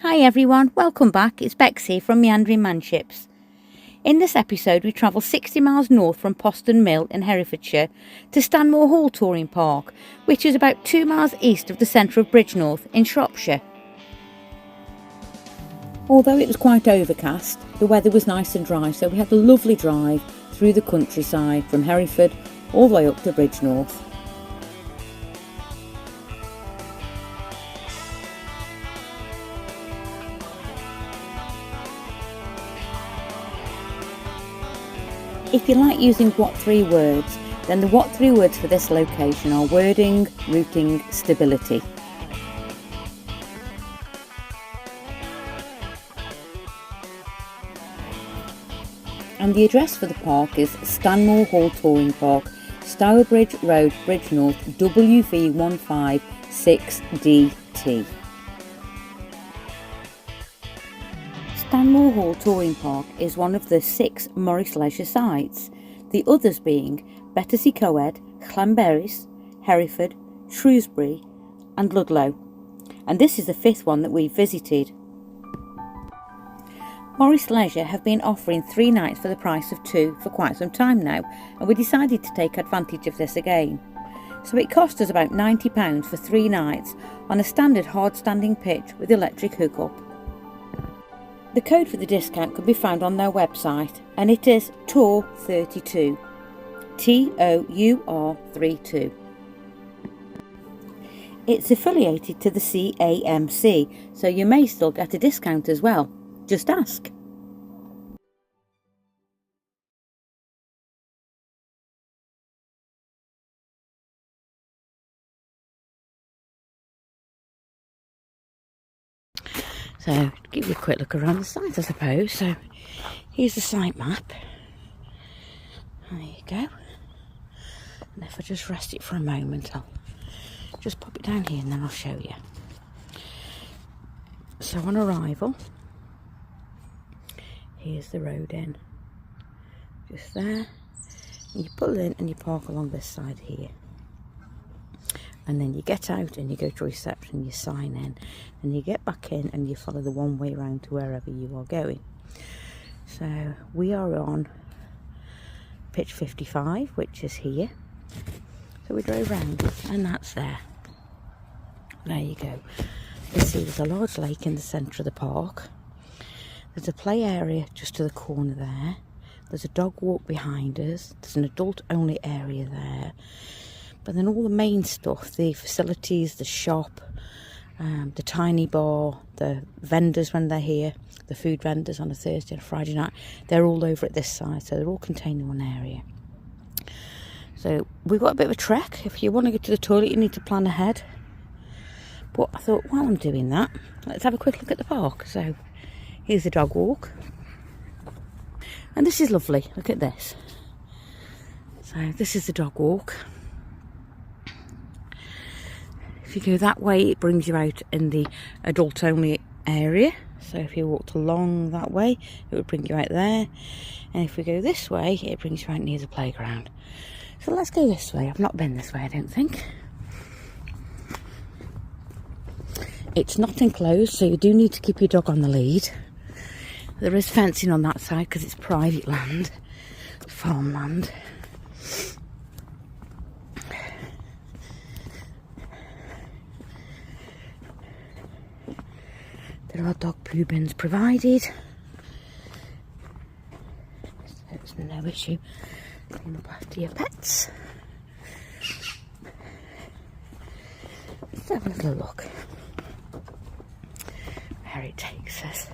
Hi everyone, welcome back. It's Bex here from Meandering Manships. In this episode we travel 60 miles north from Poston Mill in Herefordshire to Stanmore Hall Touring Park, which is about 2 miles east of the centre of Bridgenorth in Shropshire. Although it was quite overcast, the weather was nice and dry, so we had a lovely drive through the countryside from Hereford all the way up to Bridgenorth. If you like using what three words, then the what three words for this location are wording, routing, stability. And the address for the park is Stanmore Hall Touring Park, Stourbridge Road, Bridgenorth, WV156DT. Stanmore Hall Touring Park is one of the 6 Morris Leisure sites, the others being Battersea Coed, Llanberis, Hereford, Shrewsbury and Ludlow, and this is the 5th one that we've visited. Morris Leisure have been offering 3 nights for the price of 2 for quite some time now, and we decided to take advantage of this again. So it cost us about £90 for 3 nights on a standard hard standing pitch with electric hookup. The code for the discount can be found on their website, and it is TOUR32, TOUR32. It's affiliated to the CAMC, so you may still get a discount as well. Just ask. So, give you a quick look around the site, I suppose. So, here's the site map. There you go. And if I just rest it for a moment, I'll just pop it down here and then I'll show you. So, on arrival, here's the road in. Just there. And you pull in and you park along this side here. And then you get out and you go to reception, you sign in, and you get back in and you follow the one way round to wherever you are going. So we are on pitch 55, which is here. So we drove round and that's there. There you go. You see there's a large lake in the centre of the park. There's a play area just to the corner there. There's a dog walk behind us. There's an adult only area there. But then all the main stuff, the facilities, the shop, the tiny bar, the vendors when they're here, the food vendors on a Thursday and a Friday night, they're all over at this side, so they're all contained in one area. So we've got a bit of a trek. If you want to go to the toilet, you need to plan ahead. But I thought, while I'm doing that, let's have a quick look at the park. So here's the dog walk. And this is lovely. Look at this. So this is the dog walk. If you go that way, it brings you out in the adult only area. So if you walked along that way, it would bring you out there. And if we go this way, it brings you out near the playground. So let's go this way. I've not been this way, I don't think. It's not enclosed, so you do need to keep your dog on the lead. There is fencing on that side because it's private land, farmland. There are dog poo bins provided, so it's no issue clean up after your pets. Let's have a little look where it takes us.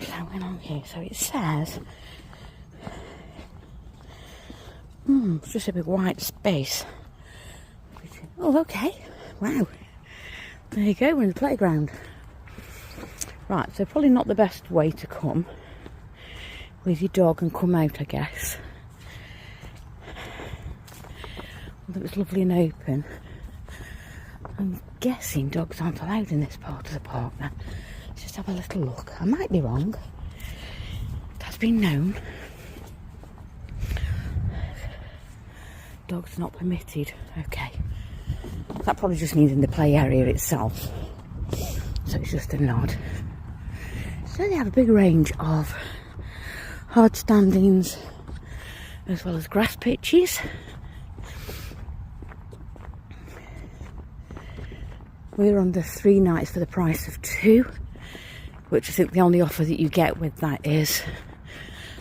So went on here, so it says it's just a big white space. Oh, okay, wow. There you go, we're in the playground. Right, so probably not the best way to come with your dog and come out, I guess. Although it's lovely and open. I'm guessing dogs aren't allowed in this part of the park now. Let's just have a little look. I might be wrong. That's been known. Dogs not permitted. Okay. That probably just needs in the play area itself. so it's just a nod. So they have a big range of hard standings as well as grass pitches. We're under 3 nights for the price of 2, which I think the only offer that you get with that is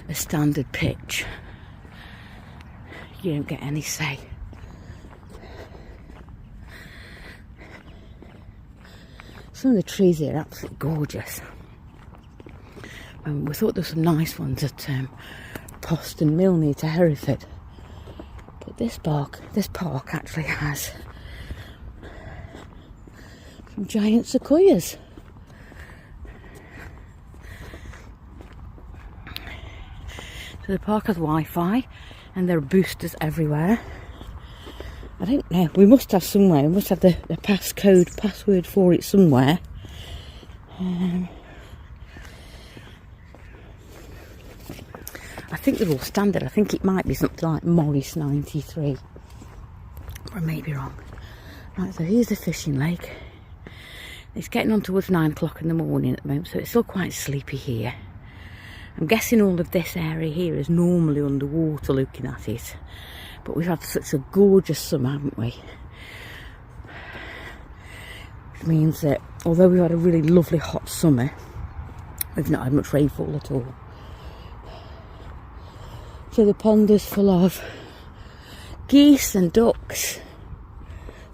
a standard pitch. You don't get any say. Some of the trees here are absolutely gorgeous. We thought there were some nice ones at Poston Mill near to Hereford. But this park actually has some giant sequoias. So the park has Wi-Fi and there are boosters everywhere. I don't know, we must have somewhere, we must have the password for it somewhere. I think they're all standard. I think it might be something like Morris 93. Or I may be wrong. Right, so here's the fishing lake. It's getting on towards 9 o'clock in the morning at the moment, so it's still quite sleepy here. I'm guessing all of this area here is normally underwater looking at it. But we've had such a gorgeous summer, haven't we? Which means that although we've had a really lovely hot summer, we've not had much rainfall at all. So the pond is full of geese and ducks.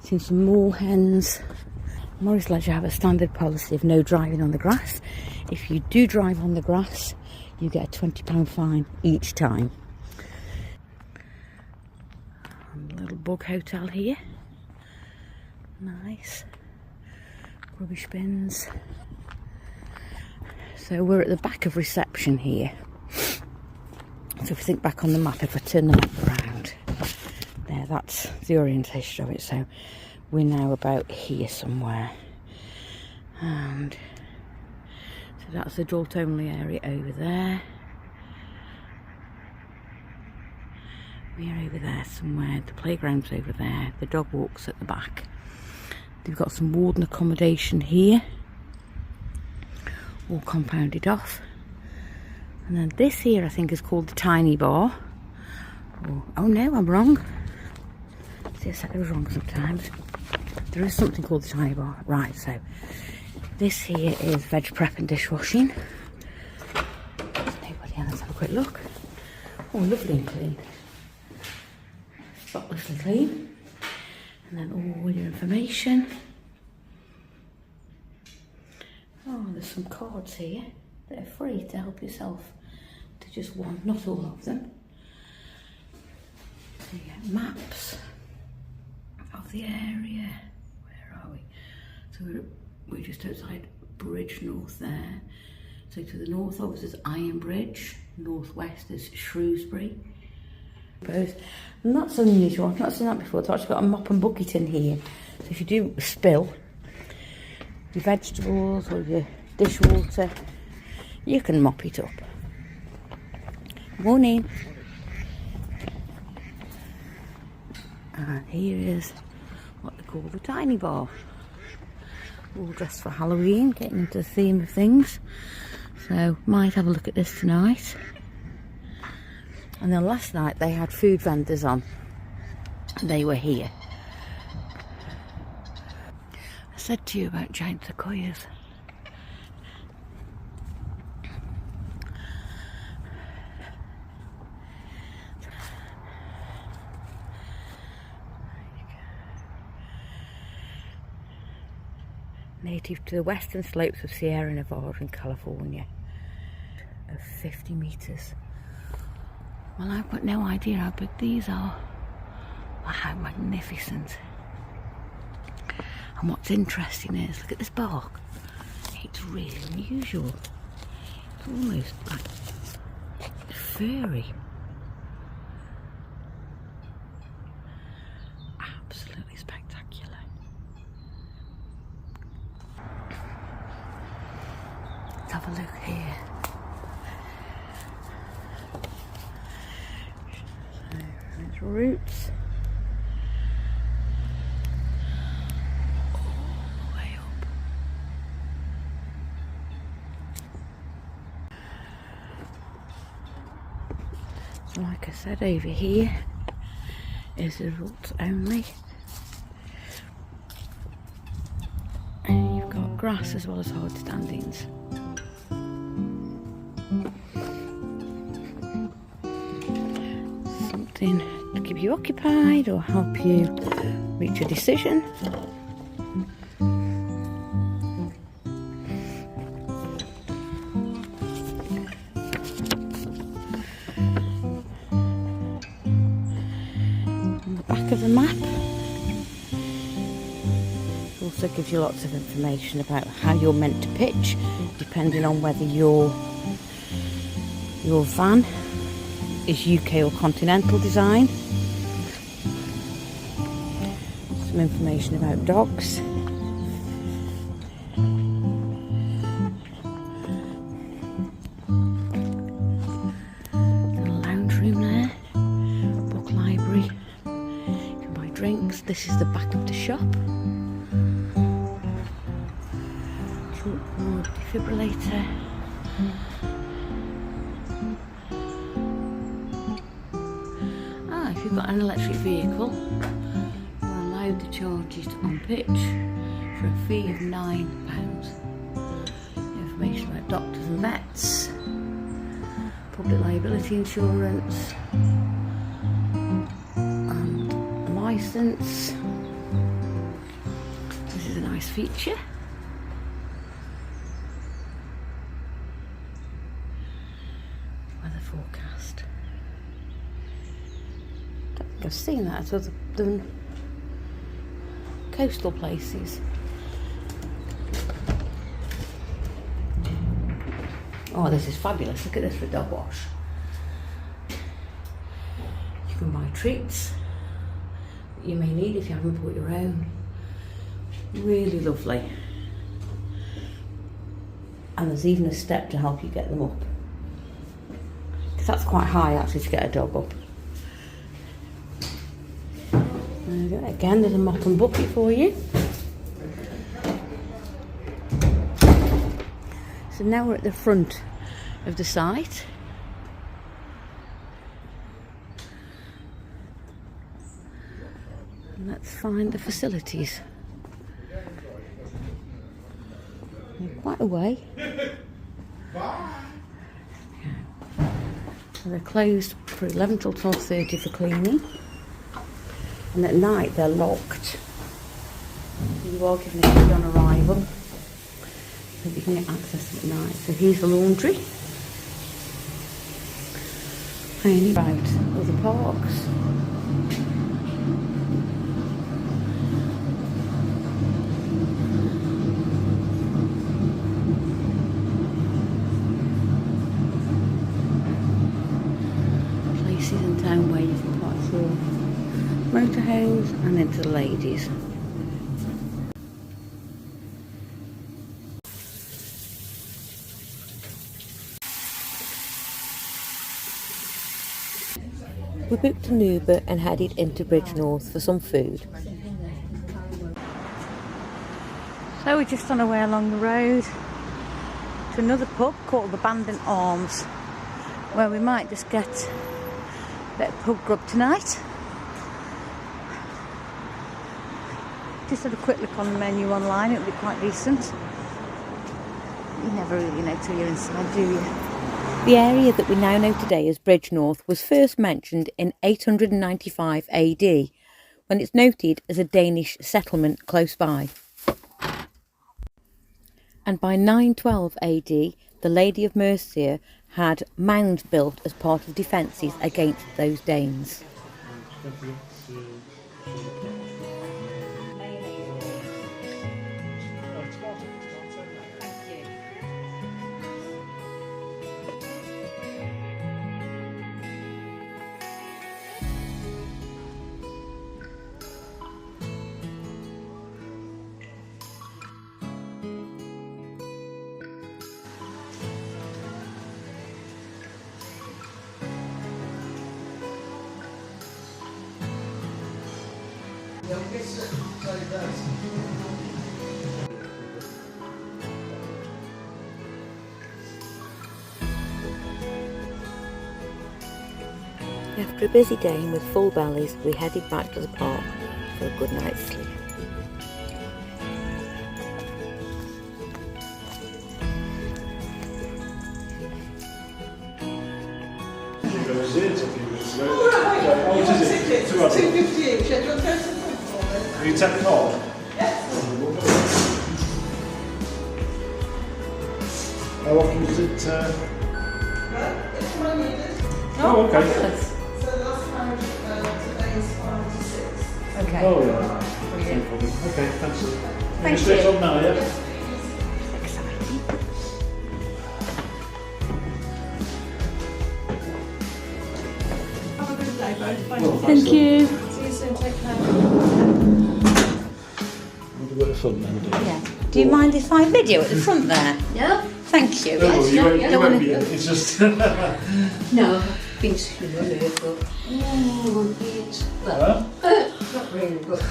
Seen some moorhens. Morris Leisure have a standard policy of no driving on the grass. If you do drive on the grass, you get a £20 fine each time. A little bug hotel here. Nice. Rubbish bins. So we're at the back of reception here. So if you think back on the map, if I turn the map around, there, that's the orientation of it. So we're now about here somewhere. And so that's the adult only area over there. We're over there somewhere. The playground's over there. The dog walk's at the back. They've got some warden accommodation here, all compounded off. And then this here I think is called the Tiny Bar. Oh no, I'm wrong. See, I said I was wrong sometimes. There is something called the Tiny Bar. Right, so this here is veg prep and dishwashing. There's nobody else. Let's have a quick look. Oh, lovely and clean. Spotlessly clean. And then all your information. Oh, there's some cards here that are free to help yourself to just one, not all of them. So you get maps of the area. Where are we? So we're just outside Bridgenorth there. So to the north of us is Iron Bridge, northwest is Shrewsbury. Both. And that's unusual, I've not seen that before. It's actually got a mop and bucket in here. So if you do spill your vegetables or your dishwater, you can mop it up. Morning. And here is what they call the Tiny Bar. All dressed for Halloween, getting into the theme of things. So might have a look at this tonight. And then last night they had food vendors on. And they were here. I said to you about giant sequoias. Native to the western slopes of Sierra Nevada in California. Of 50 metres. Well, I've got no idea how big these are. Or how magnificent. And what's interesting is, look at this bark. It's really unusual. It's almost like furry. Absolutely spectacular. Let's have a look here. So, there's roots. All the way up. Like I said, over here is adults only. And you've got grass as well as hard standings. Something to keep you occupied or help you reach a decision. On the back of the map also gives you lots of information about how you're meant to pitch, depending on whether your van is UK or continental design. Some information about dogs. The lounge room there, book library. You can buy drinks. This is the back of the shop. Defibrillator. If you've got an electric vehicle, you're allowed to charge it on pitch for a fee of £9. Information about doctors and vets, public liability insurance, and a licence. This is a nice feature. Weather forecast. I've seen that at other than coastal places. Oh, this is fabulous. Look at this for a dog wash. You can buy treats that you may need if you haven't bought your own. Really lovely. And there's even a step to help you get them up. Because that's quite high actually to get a dog up. Again, there's a mop and bucket for you. So now we're at the front of the site. And let's find the facilities. They're quite a way. So they're closed from 11 till 12:30 for cleaning. And at night they're locked. You are given a key on arrival, so you can get access at night. So here's the laundry. And about other parks. Places in town where you can park your motorhomes and into the ladies. We booked an Uber and headed into Bridgenorth for some food. So we're just on our way along the road to another pub called the Bandon Arms, where we might just get a bit of pub grub tonight. Just had a quick look on the menu online, it'll be quite decent. You never really know till you're inside, do you? The area that we now know today as Bridgenorth was first mentioned in 895 AD, when it's noted as a Danish settlement close by. And by 912 AD, the Lady of Mercia had mounds built as part of defences against those Danes. After a busy day and with full bellies, we headed back to the park for a good night's sleep. Are you 10 o'clock? How often is it? It's when I needed. Oh, okay. So the last time today is 5 to 6. Okay. Oh, yeah. No problem. Okay, thanks. Thank You straight you. on now, yeah? Exciting. Have a good day, both. Well, Thank you. See you soon. Take care. We'll do it at the front then, do you? Yeah. Do you mind if I video at the front there? No? Thank you. Don't worry, you won't, yeah, you don't won't be in. It's just... No. Been screwed on her for... Oh, it's... Well, not really, but...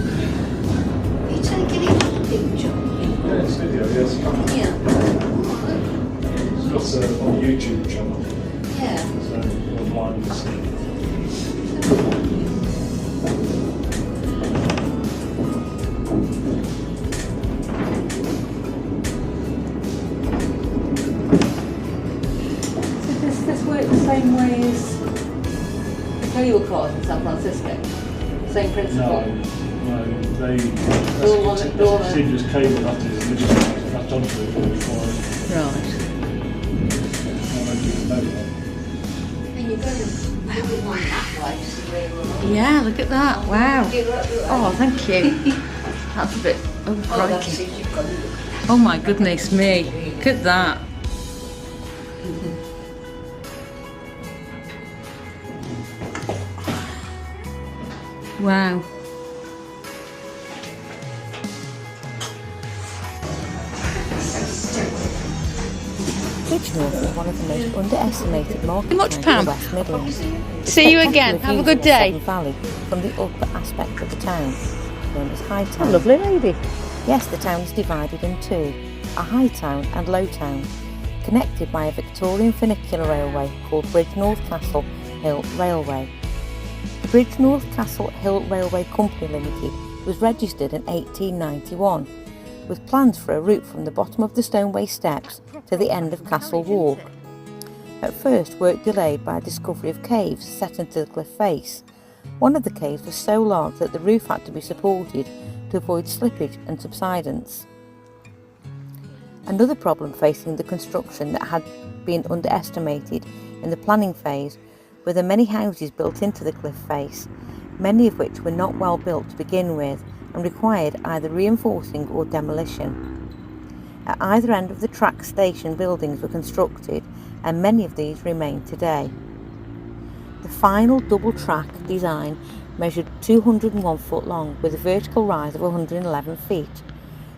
Are you taking it on the picture? Yeah, it's video, yes. Yeah. It's got on the YouTube channel, Yeah. so online you see. So does this work the same way as the cable cars in San Francisco? Same principle? No, they... All on it, all on it. Continuous cable, that is, they just attach onto it before Right. I don't even know that. And you're going to have it one that way to see where you're Yeah, look at that. Wow. Oh, Oh, thank you. That's a bit... Oh, that's crikey. it, you've got to look. Oh my goodness me. Look at that. Wow. Bridgenorth is one of the most underestimated market Much, towns Pam. in the West Midlands. See you Spectacular again. Have a views good of the day. Severn Valley from the upper aspect of the town, known as High Town. Lovely lady. Yes, the town is divided in two, a high town and low town, connected by a Victorian funicular railway called Bridgenorth Castle Hill Railway. The Bridgenorth Castle Hill Railway Company Limited was registered in 1891, with plans for a route from the bottom of the Stoneway Steps to the end of Castle Walk. At first, work delayed by a discovery of caves set into the cliff face. One of the caves was so large that the roof had to be supported to avoid slippage and subsidence. Another problem facing the construction that had been underestimated in the planning phase were the many houses built into the cliff face, many of which were not well built to begin with and required either reinforcing or demolition. At either end of the track station buildings were constructed, and many of these remain today. The final double track design measured 201 foot long with a vertical rise of 111 feet.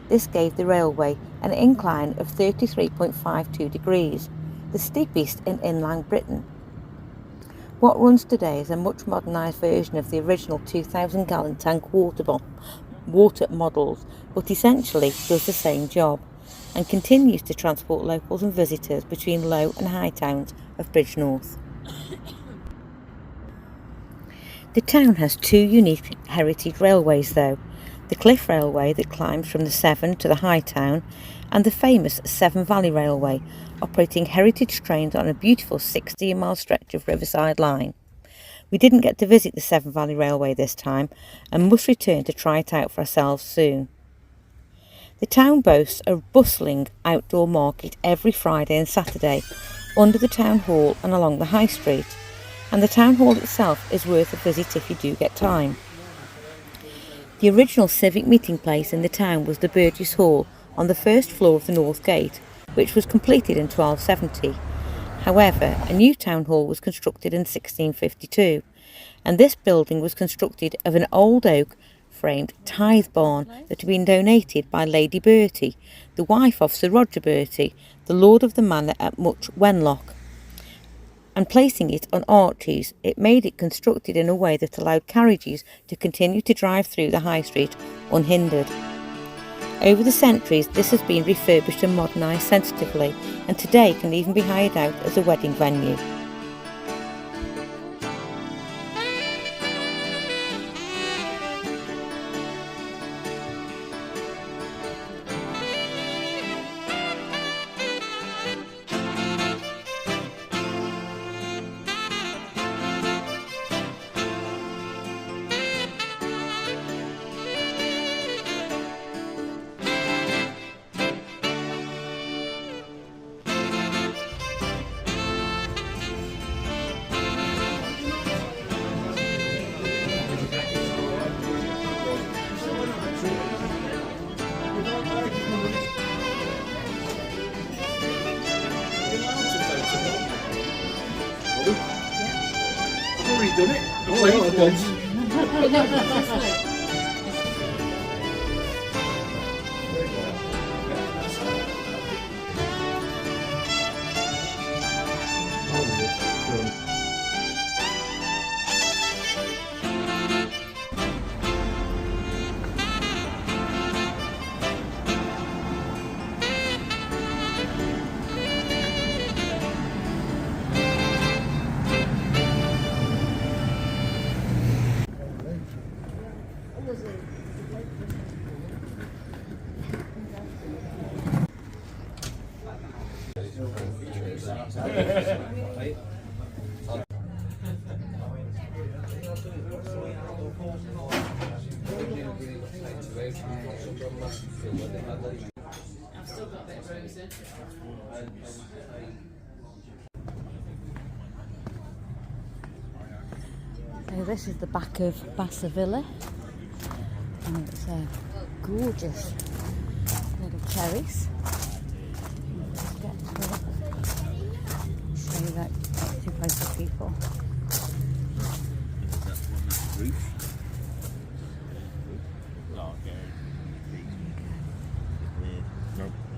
This gave the railway an incline of 33.52 degrees, the steepest in inland Britain. What runs today is a much modernised version of the original 2,000 gallon tank water models, but essentially does the same job and continues to transport locals and visitors between low and high towns of Bridgenorth. The town has two unique heritage railways though, the Cliff Railway that climbs from the Severn to the High Town, and the famous Severn Valley Railway, operating heritage trains on a beautiful 16-mile stretch of Riverside Line. We didn't get to visit the Severn Valley Railway this time and must return to try it out for ourselves soon. The town boasts a bustling outdoor market every Friday and Saturday under the town hall and along the high street, and the town hall itself is worth a visit if you do get time. The original civic meeting place in the town was the Burgess Hall on the first floor of the North Gate, which was completed in 1270. However, a new town hall was constructed in 1652, and this building was constructed of an old oak framed tithe barn that had been donated by Lady Bertie, the wife of Sir Roger Bertie, the lord of the manor at Much Wenlock. And placing it on arches, it made it constructed in a way that allowed carriages to continue to drive through the high street unhindered. Over the centuries, this has been refurbished and modernised sensitively, and today can even be hired out as a wedding venue. Already done it. Oh, wait, once. So this is the back of Bassa Villa, and it's a gorgeous little terrace. Let's get to it. Show you that too close to people.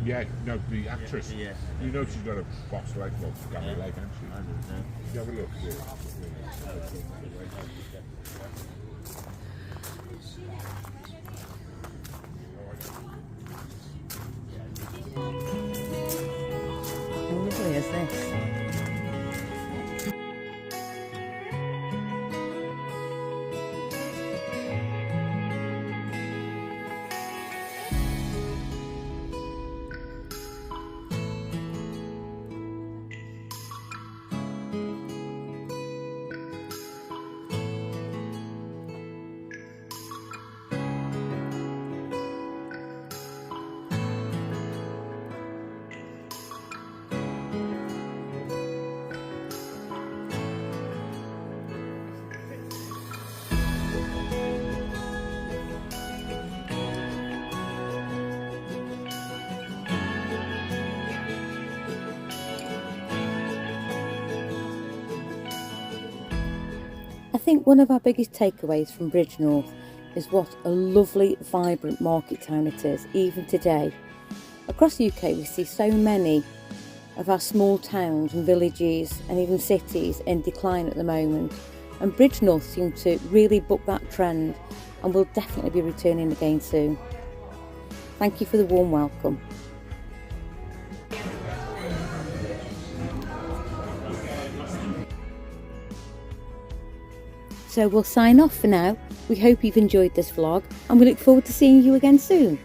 Yeah, no, the actress. Yeah. You know she's got a box leg, well, gammy leg, hasn't she? I don't know. You have a look. How lovely is this? I think one of our biggest takeaways from Bridgenorth is what a lovely, vibrant market town it is, even today. Across the UK we see so many of our small towns and villages and even cities in decline at the moment, and Bridgenorth seems to really buck that trend and will definitely be returning again soon. Thank you for the warm welcome. So we'll sign off for now. We hope you've enjoyed this vlog and we look forward to seeing you again soon.